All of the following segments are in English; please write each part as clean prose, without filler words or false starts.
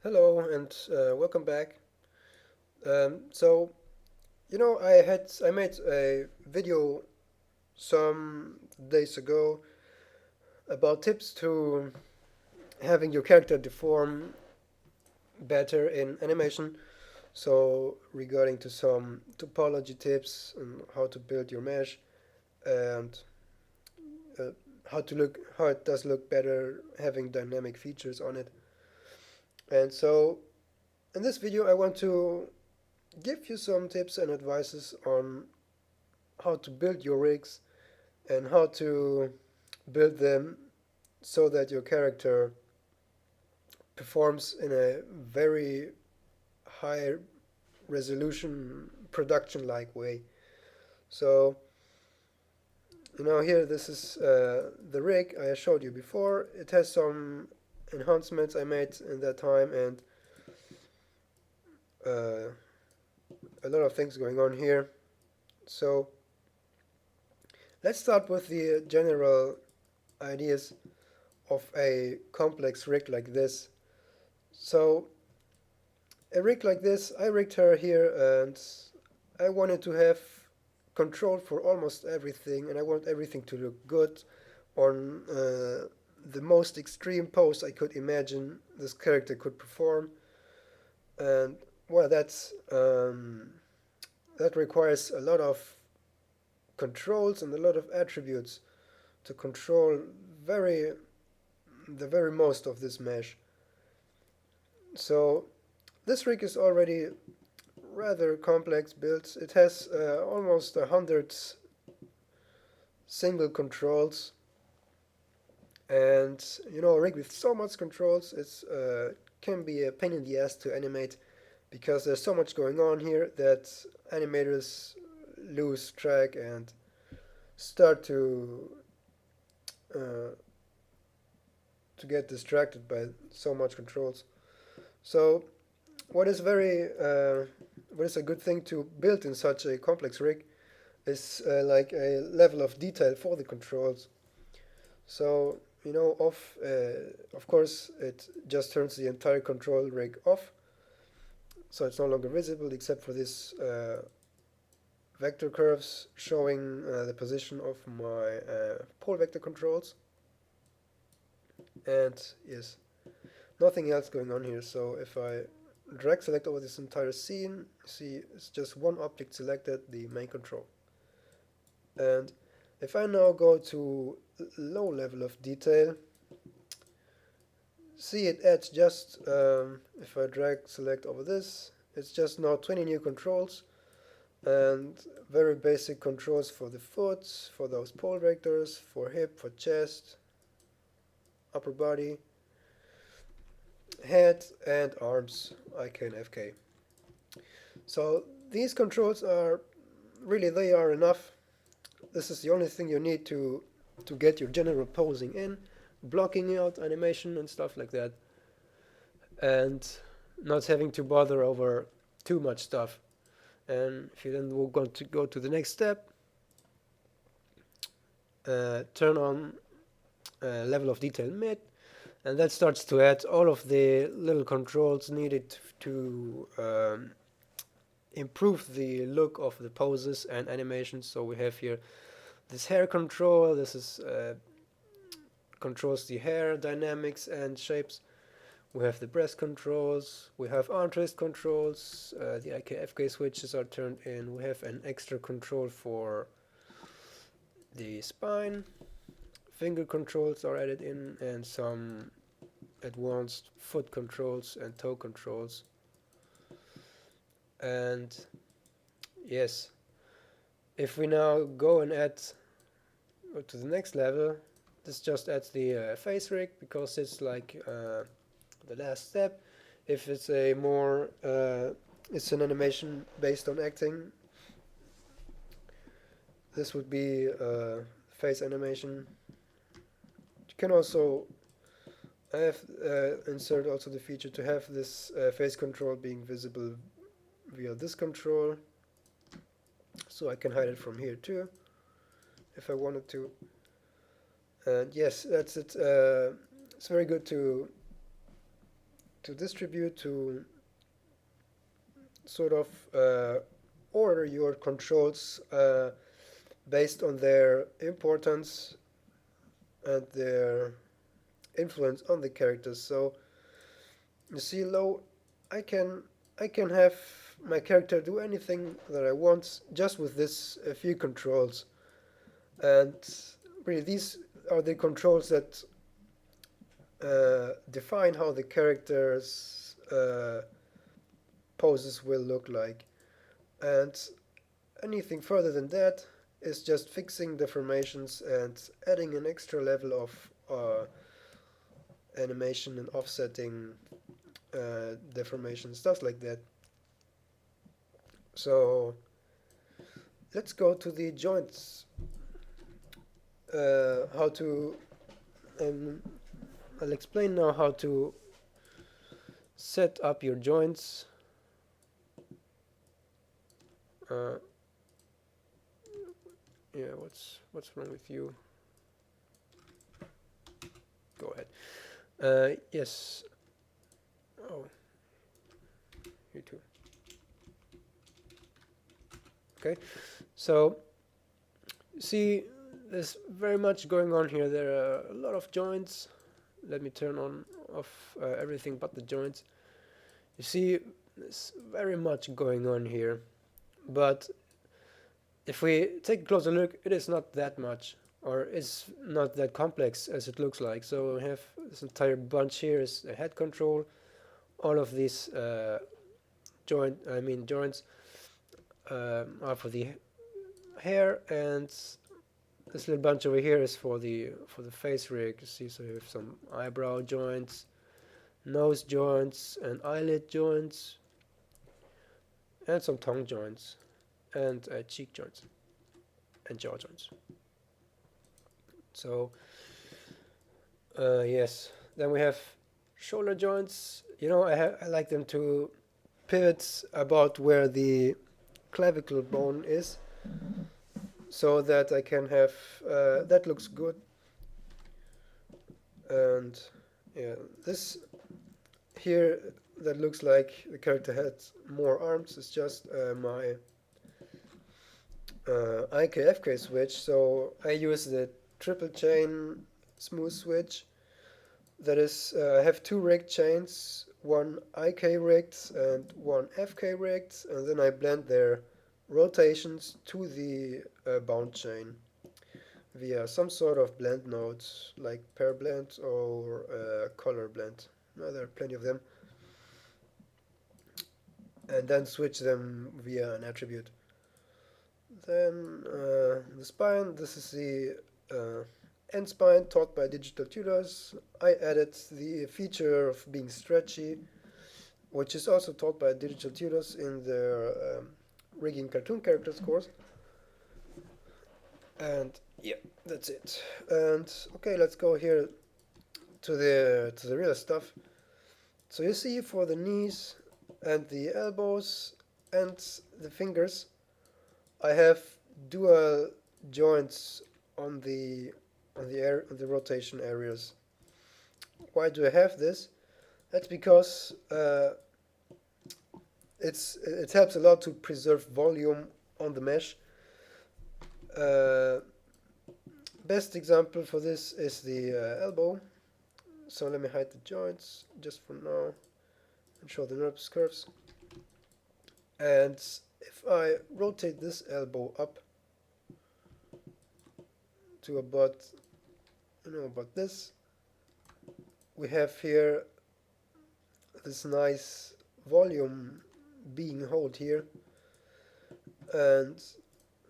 Hello and welcome back. So I made a video some days ago about tips to having your character deform better in animation. So regarding to some topology tips and how to build your mesh and uh, how it does look better having dynamic features on it. And so in this video I want to give you some tips and advices on how to build your rigs and how to build them so that your character performs in a very high resolution production like way. So, here this is the rig I showed you before. It has some enhancements I made in that time and uh, a lot of things going on here. So, let's start with the general ideas of a complex rig like this. So a rig like this, I rigged her here and I wanted to have control for almost everything and I want everything to look good on the most extreme pose I could imagine this character could perform. And well, that requires a lot of controls and a lot of attributes to control very the very most of this mesh. So this rig is already rather complex built. It has almost 100 single controls, and a rig with so much controls it's can be a pain in the ass to animate because there's so much going on here that animators lose track and start uh, to get distracted by so much controls. So what is very what is a good thing to build in such a complex rig is like a level of detail for the controls. So of course it just turns the entire control rig off, so it's no longer visible except for this vector curves showing the position of my pole vector controls, and yes, nothing else going on here. So if I drag select over this entire scene, see it's just one object selected, the main control. And if I now go to low level of detail, see it adds just, if I drag select over this, it's just now 20 new controls and very basic controls for the foot, for those pole vectors, for hip, for chest, upper body, head, and arms, IK and FK. So these controls are really, they are enough. This is the only thing you need to get your general posing in, blocking out animation and stuff like that, and not having to bother over too much stuff. And if you then will going to go to the next step, turn on level of detail mid, and that starts to add all of the little controls needed to improve the look of the poses and animations. So we have here this hair control. This is controls the hair dynamics and shapes. We have the breast controls. We have arm twist controls. The IK/FK switches are turned in. We have an extra control for the spine. Finger controls are added in, and some advanced foot controls and toe controls. And yes, if we now go and add to the next level, this just adds the face rig because it's like the last step. If it's a more it's an animation based on acting, this would be face animation. You can also have insert also the feature to have this face control being visible via this control, so I can hide it from here too if I wanted to. And yes, that's it. It's very good to distribute, to sort of order your controls based on their importance and their influence on the characters. So you see, low, I can I can have my character do anything that I want just with this few controls, and really these are the controls that define how the character's poses will look like. And anything further than that is just fixing deformations and adding an extra level of animation and offsetting deformation, stuff like that. So let's go to the joints. How to um, I'll explain now how to set up your joints. Uh, yeah, what's wrong with you? Go ahead. Yes. Oh, you too. Okay. So, see, there's very much going on here. There are a lot of joints. Let me turn on off everything but the joints. You see, there's very much going on here. But if we take a closer look, it is not that much, or it's not that complex as it looks like. So we have this entire bunch here is the head control. All of these joints are for the hair, and this little bunch over here is for the face rig. You see, so you have some eyebrow joints, nose joints, and eyelid joints, and some tongue joints, and cheek joints, and jaw joints. So yes, then we have shoulder joints. You know, I like them to pivot about where the clavicle bone is, so that I can have that looks good. And yeah, this here that looks like the character had more arms is just my IKFK switch. So I use the triple chain smooth switch. That is, I have two rigged chains, one IK rigged and one FK rigged, and then I blend their rotations to the bound chain via some sort of blend nodes like pair blend or color blend. There are plenty of them. And then switch them via an attribute. Then the spine, this is the end spine taught by digital tutors. I added the feature of being stretchy, which is also taught by digital tutors in their rigging cartoon characters course. And yeah, that's it. And okay, let's go here to the real stuff. So you see, for the knees and the elbows and the fingers, I have dual joints on the rotation areas. Why do I have this? That's because it helps a lot to preserve volume on the mesh. Best example for this is the elbow. So let me hide the joints just for now and show the nerves curves. And if I rotate this elbow up to about this, we have here this nice volume being held here. And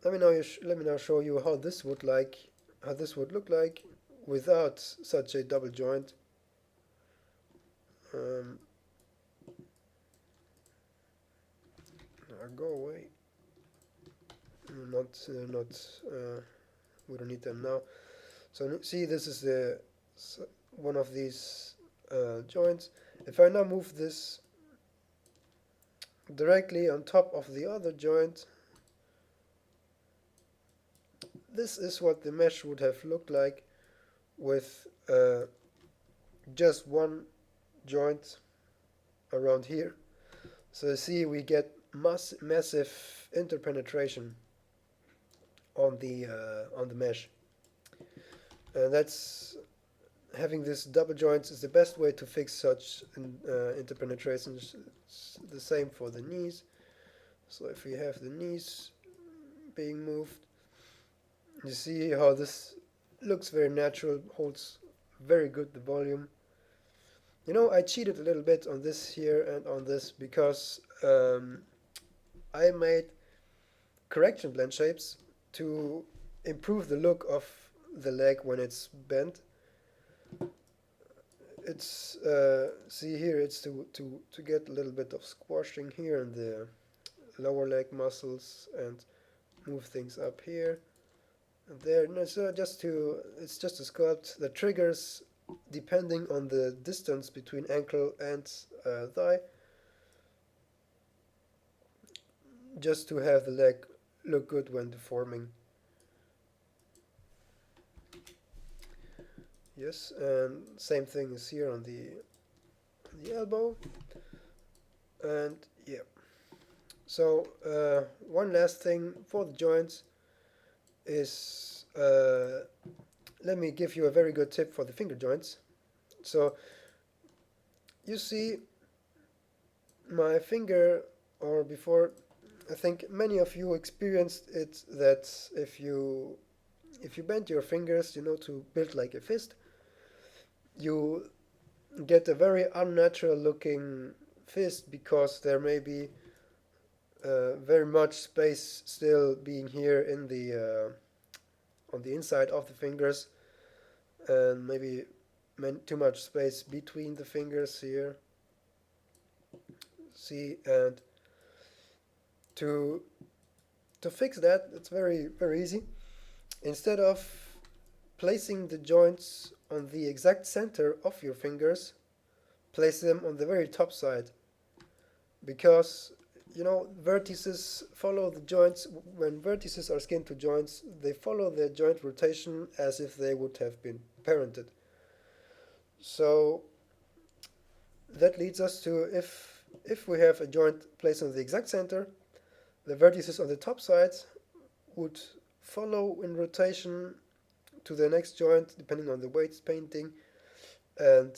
let me now show you how this would look like without such a double joint. Go away. Not we don't need them now. So see, this is the one of these joints. If I now move this directly on top of the other joint, this is what the mesh would have looked like with just one joint around here. So you see we get massive interpenetration on the mesh. And that's having this double joints is the best way to fix such interpenetrations. It's the same for the knees. So if we have the knees being moved, you see how this looks very natural, holds very good the volume. I cheated a little bit on this here and on this because I made correction blend shapes to improve the look of the leg when it's bent. It's see here, it's to get a little bit of squashing here in the lower leg muscles and move things up here and there. No, so it's just a sculpt that triggers depending on the distance between ankle and thigh, just to have the leg look good when deforming. Yes, and same thing is here on the elbow. And yeah. So one last thing for the joints is let me give you a very good tip for the finger joints. So you see my finger, or before, I think many of you experienced it, that if you bend your fingers, to build like a fist, you get a very unnatural looking fist because there may be very much space still being here in the on the inside of the fingers, and maybe too much space between the fingers here. See, and to fix that, it's very easy. Instead of placing the joints on the exact center of your fingers, place them on the very top side, because vertices follow the joints. When vertices are skinned to joints, they follow their joint rotation as if they would have been parented. So that leads us to, if we have a joint placed on the exact center, the vertices on the top sides would follow in rotation to the next joint depending on the weights painting, and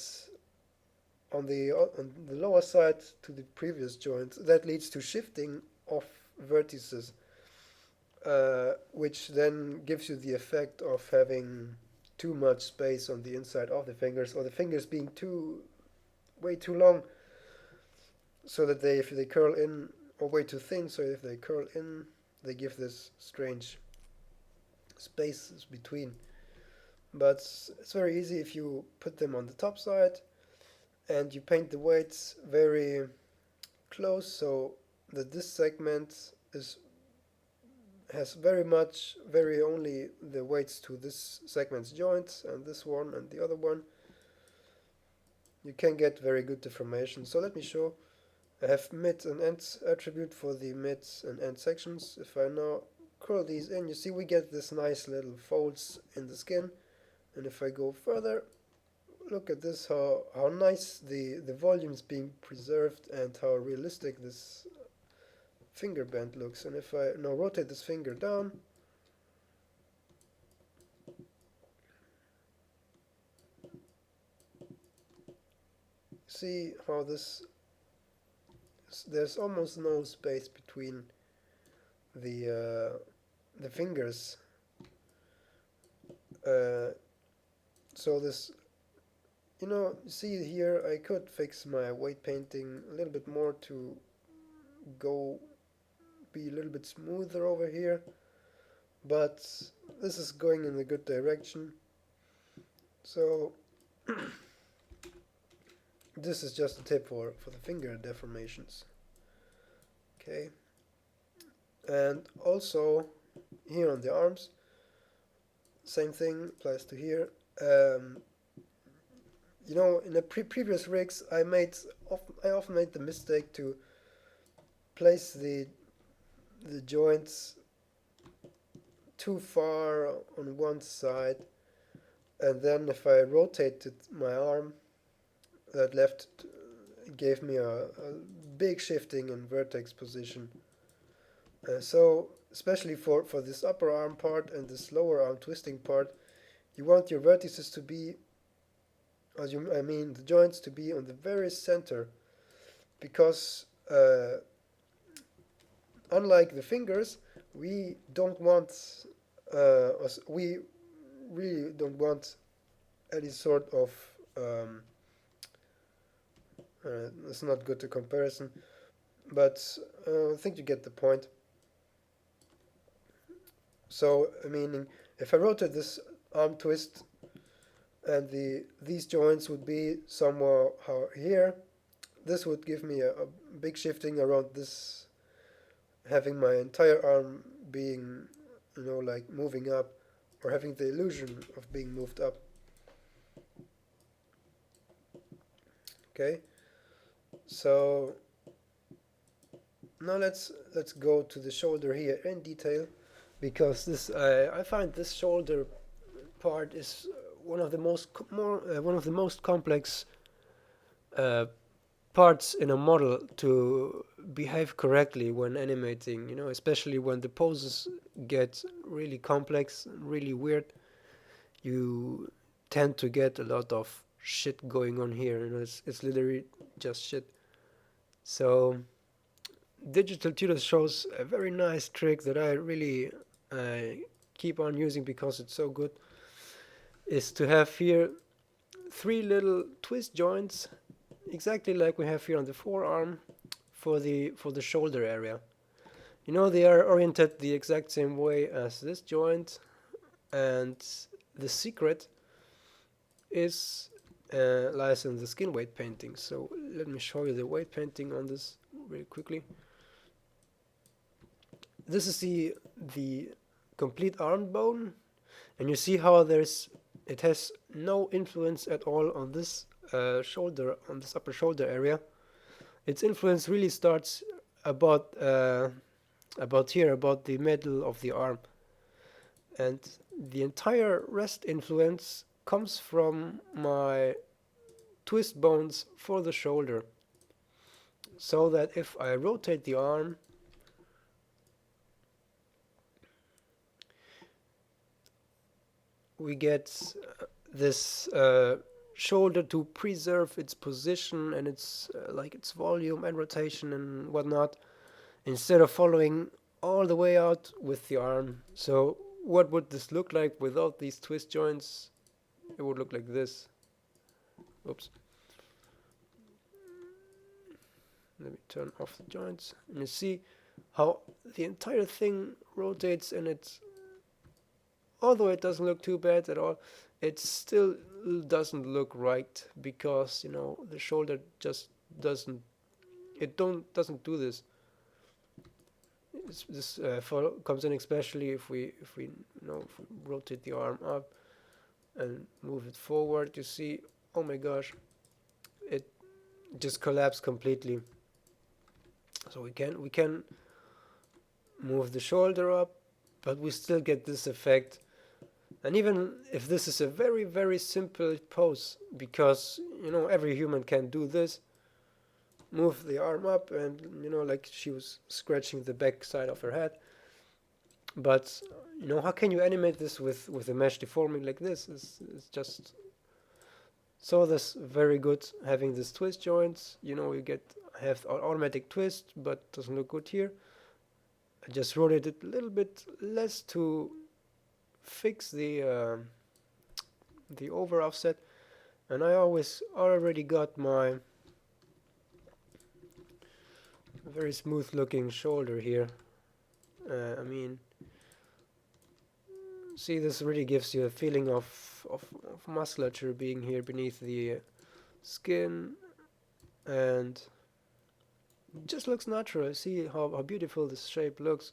on the lower side to the previous joint. That leads to shifting of vertices, which then gives you the effect of having too much space on the inside of the fingers, or the fingers being way too long, so that if they curl in, or way too thin, so if they curl in, they give this strange spaces between. But it's very easy if you put them on the top side and you paint the weights very close, so that this segment has very only the weights to this segment's joints, and this one and the other one. You can get very good deformation. So let me show. I have mid and end attribute for the mid and end sections. If I now curl these in, you see we get this nice little folds in the skin. And if I go further, look at this, how nice the volume is being preserved and how realistic this finger bend looks. And if I now rotate this finger down, see how there's almost no space between the fingers. So this, see here, I could fix my weight painting a little bit more to be a little bit smoother over here, but this is going in a good direction. So this is just a tip for the finger deformations. Okay, and also here on the arms, same thing applies to here. In the previous rigs, I often made the mistake to place the joints too far on one side, and then if I rotated my arm, that left gave me a big shifting in vertex position. So especially for this upper arm part and this lower arm twisting part, you want your vertices to be, I mean the joints to be on the very center, because unlike the fingers, we don't want we really don't want any sort of it's not good to comparison, but I think you get the point. So, meaning, if I rotate this arm twist and these joints would be somewhere here, this would give me a big shifting around this, having my entire arm being, like moving up, or having the illusion of being moved up. Okay, so now let's go to the shoulder here in detail, because this I find this shoulder part is one of the most complex uh, parts in a model to behave correctly when animating. Especially when the poses get really complex, really weird. You tend to get a lot of shit going on here. It's literally just shit. So Digital Tutor shows a very nice trick that I really keep on using because it's so good, is to have here 3 little twist joints, exactly like we have here on the forearm, for the shoulder area. They are oriented the exact same way as this joint, and the secret is lies in the skin weight painting. So let me show you the weight painting on this really quickly. This is the complete arm bone, and you see how it has no influence at all on this shoulder, on this upper shoulder area. Its influence really starts about here, about the middle of the arm, and the entire rest influence comes from my twist bones for the shoulder. So that if I rotate the arm, we get this shoulder to preserve its position and its its volume and rotation and whatnot, instead of following all the way out with the arm. So what would this look like without these twist joints? It would look like this. Oops. Let me turn off the joints, and you see how the entire thing rotates, and although it doesn't look too bad at all, it still doesn't look right, because the shoulder just doesn't do this. This comes in especially if we rotate the arm up and move it forward. You see, oh my gosh, it just collapsed completely. So we can move the shoulder up, but we still get this effect. And even if this is a very, very simple pose, because every human can do this, move the arm up, and like she was scratching the back side of her head. But how can you animate this with a mesh deforming like this? It's just so that's very good, having this twist joints. You have automatic twist, but doesn't look good here. I just rotate it a little bit less to fix the over offset, and I already got my very smooth looking shoulder here. I mean, see, this really gives you a feeling of musculature being here beneath the skin, and it just looks natural. See how beautiful this shape looks.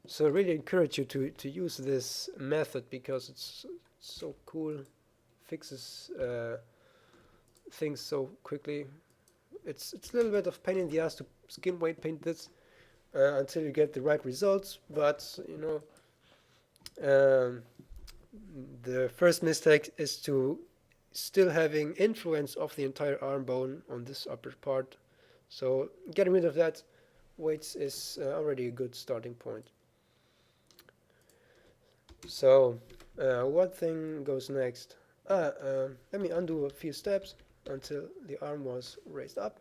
So I really encourage you to use this method, because it's so cool, fixes things so quickly. It's a little bit of pain in the ass to skin weight paint this until you get the right results, but the first mistake is to still having influence of the entire arm bone on this upper part. So getting rid of that weights is already a good starting point. So what thing goes next? Let me undo a few steps until the arm was raised up.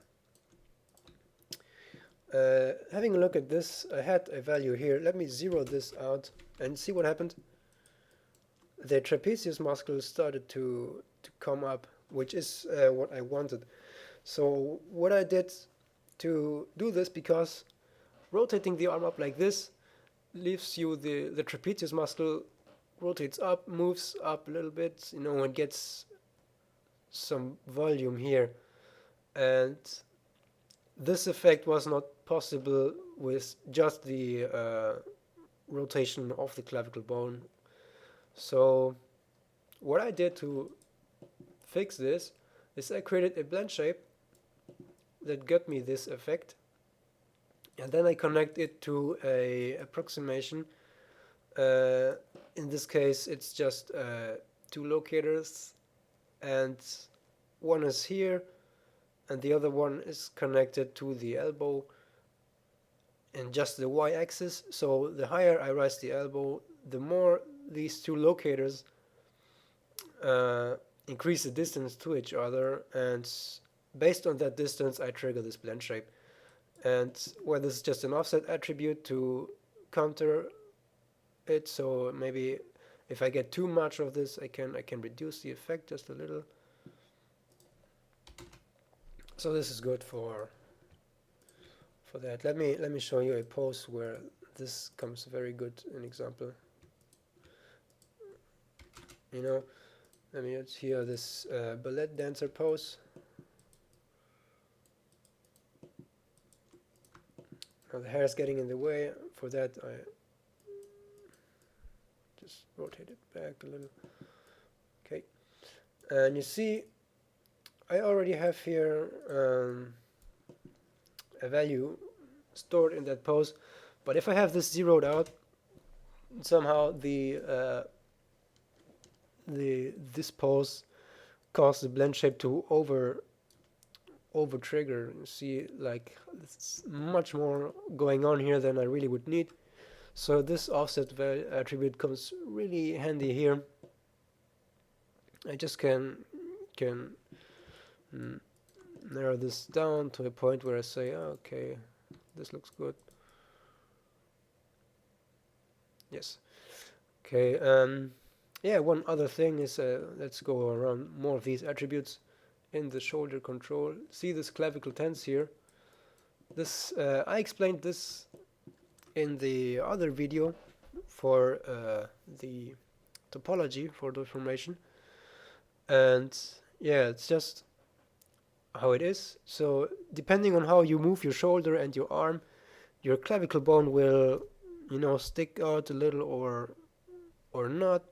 Having a look at this, I had a value here. Let me zero this out and see what happened. The trapezius muscle started to come up, which is what I wanted. So what I did to do this, because rotating the arm up like this leaves you the trapezius muscle rotates up, moves up a little bit, and gets some volume here. And this effect was not possible with just the rotation of the clavicle bone. So what I did to fix this is I created a blend shape that got me this effect, and then I connect it to a approximation. In this case, it's just two locators, and one is here and the other one is connected to the elbow and just the y-axis. So the higher I raise the elbow, the more these two locators increase the distance to each other, and based on that distance I trigger this blend shape. And where this is just an offset attribute to counter it, so maybe if I get too much of this, I can reduce the effect just a little. So this is good for that. Let me show you a pose where this comes very good, an example. Let me just here this ballet dancer pose. Now the hair is getting in the way. For that, I just rotate it back a little. Okay, and you see, I already have here a value stored in that pose, but if I have this zeroed out, somehow this pose caused the blend shape to over trigger. You see, like, it's much more going on here than I really would need. So this offset attribute comes really handy here. I just can narrow this down to a point where I say, okay, this looks good. Yes. Okay. Yeah. One other thing is, let's go around more of these attributes in the shoulder control. See this clavicle tense here. This I explained this in the other video for the topology for deformation, and yeah, it's just how it is. So depending on how you move your shoulder and your arm, your clavicle bone will, stick out a little or not.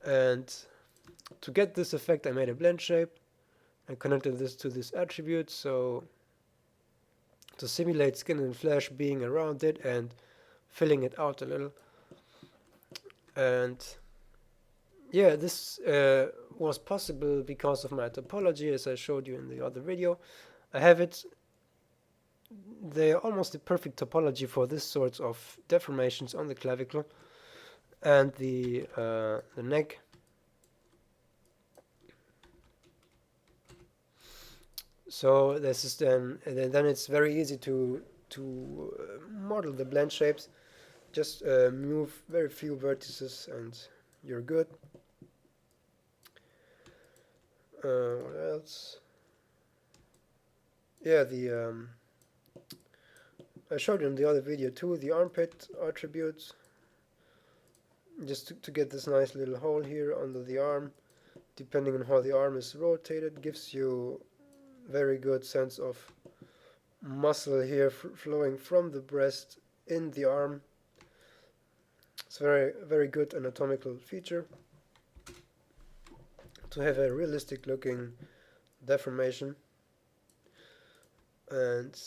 And to get this effect, I made a blend shape and connected this to this attribute, so to simulate skin and flesh being around it and filling it out a little. And yeah, this was possible because of my topology, as I showed you in the other video. I have it. They're almost the perfect topology for this sorts of deformations on the clavicle and the neck. So this is then it's very easy to model the blend shapes. Just move very few vertices and you're good. What else? Yeah, I showed you in the other video too, the armpit attributes. Just to get this nice little hole here under the arm, depending on how the arm is rotated, gives you very good sense of muscle here flowing from the breast in the arm. It's very, very good anatomical feature to have a realistic looking deformation. And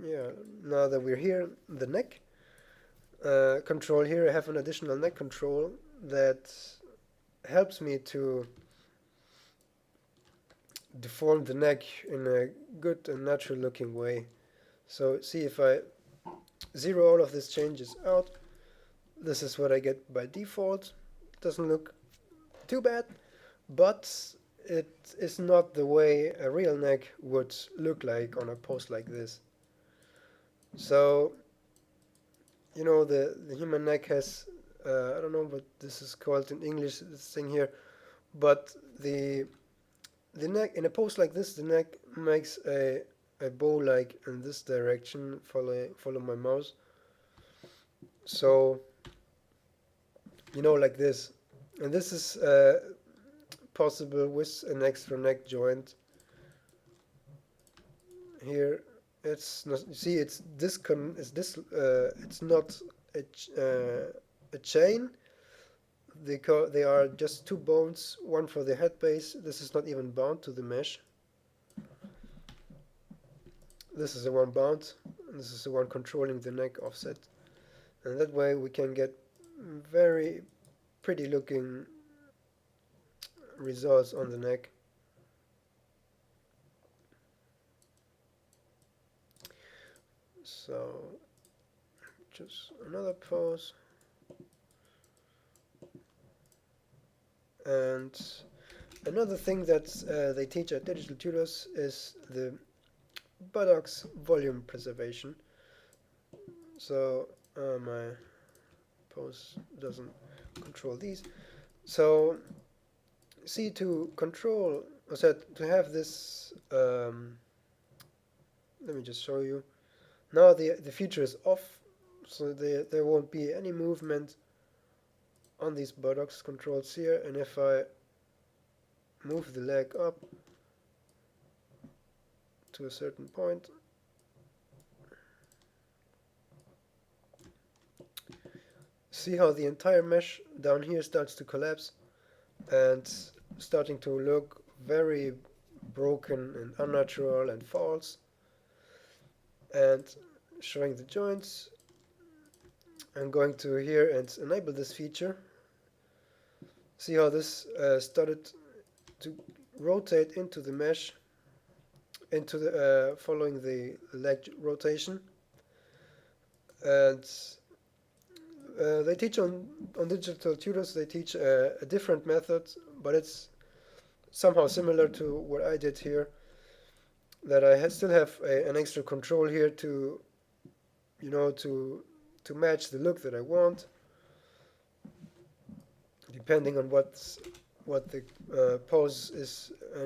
yeah, now that we're here, the neck control here, I have an additional neck control that helps me to deform the neck in a good and natural looking way. So see, if I zero all of these changes out, this is what I get by default. Doesn't look too bad, but it is not the way a real neck would look like on a pose like this. So, the human neck has, I don't know what this is called in English, this thing here, but the neck, in a pose like this, the neck makes a bow like in this direction, follow my mouse. So, like this. And this is possible with an extra neck joint. Here, it's not, you see, it's not a chain. They are just two bones, one for the head base. This is not even bound to the mesh. This is the one bound, and this is the one controlling the neck offset. And that way we can get very pretty looking results on the neck. So, just another pose. And another thing that they teach at Digital Tutors is the buttocks volume preservation. So my pose doesn't control these. So see, to control, I said to have this, let me just show you. Now the feature is off, so there won't be any movement on these buttocks controls here. And if I move the leg up to a certain point, see how the entire mesh down here starts to collapse and starting to look very broken and unnatural and false. And showing the joints, I'm going to here and enable this feature. See how this started to rotate into the mesh, into the following the leg rotation. And they teach on Digital Tutors, they teach a different method, but it's somehow similar to what I did here, that I still have an extra control here to, to match the look that I want, depending on what the pose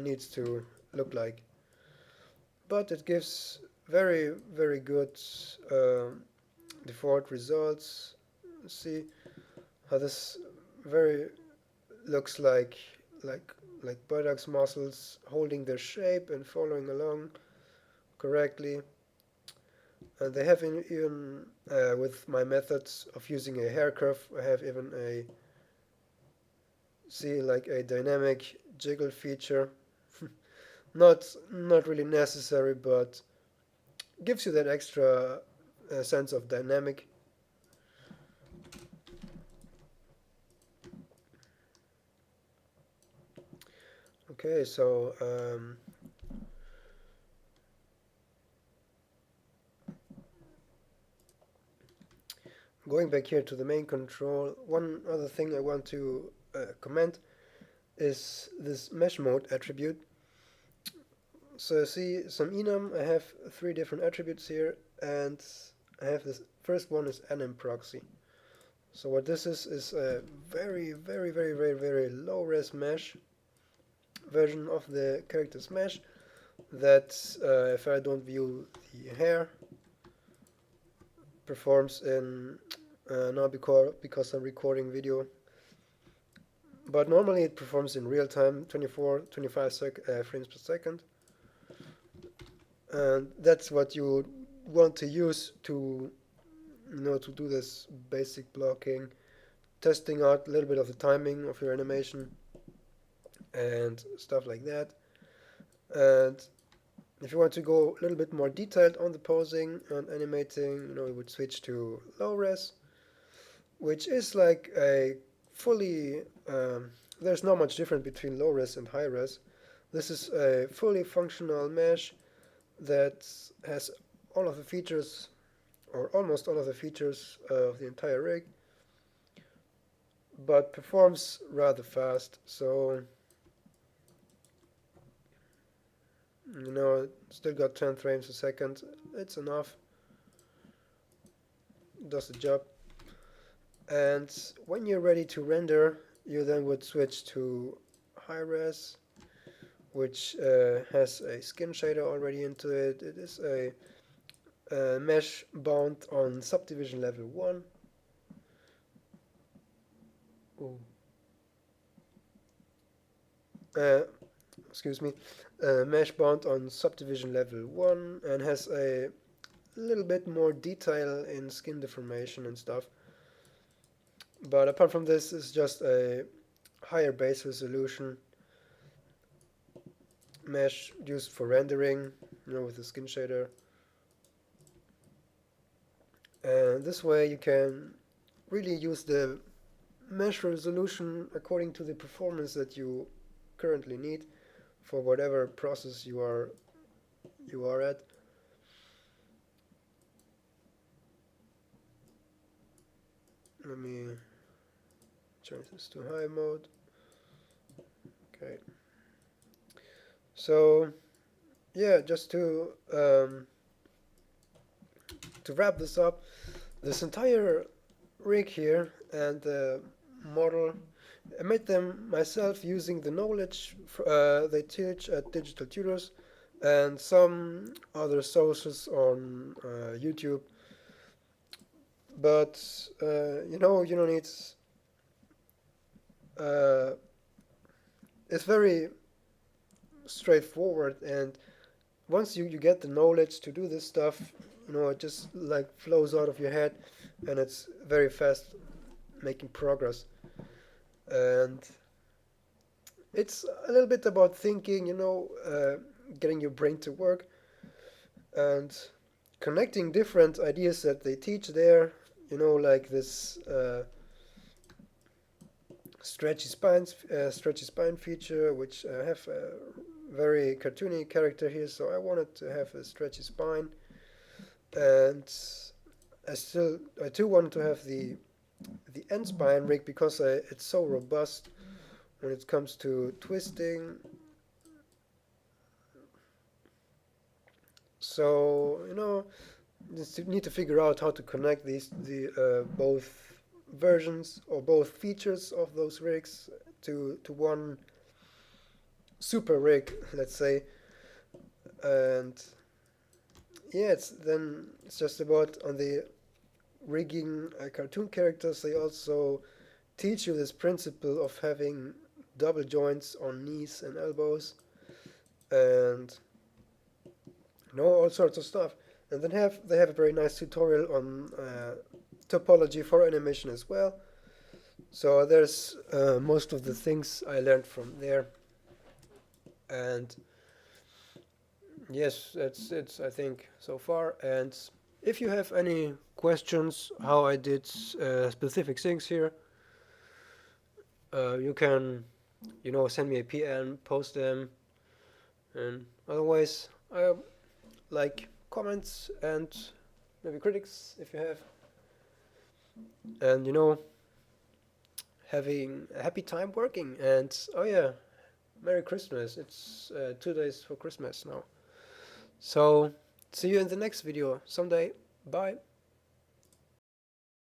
needs to look like. But it gives very, very good default results. See how this very looks like buttocks muscles holding their shape and following along correctly. And they have even with my methods of using a hair curve, I have even like a dynamic jiggle feature. Not really necessary, but gives you that extra sense of dynamic. Okay, so going back here to the main control, one other thing I want to comment is this mesh mode attribute. So see, some enum, I have 3 different attributes here, and I have this first one is anim proxy. So what this is a very, very, very, very, very low res mesh version of the character's mesh that if I don't view the hair, performs in now because I'm recording video, but normally it performs in real time, 25 frames per second. And that's what you want to use to to do this basic blocking, testing out a little bit of the timing of your animation and stuff like that. And if you want to go a little bit more detailed on the posing and animating, you would switch to low res, which is like a fully there's not much difference between low res and high res, This is a fully functional mesh that has all of the features, or almost all of the features of the entire rig, but performs rather fast. So, still got 10 frames a second. It's enough. Does the job. And when you're ready to render, you then would switch to high res, which has a skin shader already into it. It is a mesh bound on subdivision level 1. Uh, excuse me. Mesh bound on subdivision level 1 and has a little bit more detail in skin deformation and stuff. But apart from this, it's just a higher base resolution mesh used for rendering, with the skin shader. And this way you can really use the mesh resolution according to the performance that you currently need for whatever process you are at. Let me change this to high mode. Okay. So yeah, just to wrap this up, this entire rig here and the model, I made them myself using the knowledge they teach at digital tutors and some other sources on YouTube. But you don't need. It's very straightforward, and once you get the knowledge to do this stuff, it just like flows out of your head, and it's very fast making progress. And it's a little bit about thinking, getting your brain to work and connecting different ideas that they teach there, like this stretchy spine feature, which have a very cartoony character here, so I wanted to have a stretchy spine, and I too wanted to have the end spine rig because it's so robust when it comes to twisting. So just need to figure out how to connect the both versions or both features of those rigs to one super rig, let's say. And yeah, it's just about on the rigging cartoon characters. They also teach you this principle of having double joints on knees and elbows, and all sorts of stuff. And then they have a very nice tutorial on topology for animation as well. So there's most of the things I learned from there. And yes, that's it, I think, so far. And if you have any questions how I did specific things here, you can, send me a PM, post them. And otherwise, I like comments and maybe critics if you have. And having a happy time working. And oh yeah, Merry Christmas. It's 2 days for Christmas now. So see you in the next video someday. Bye.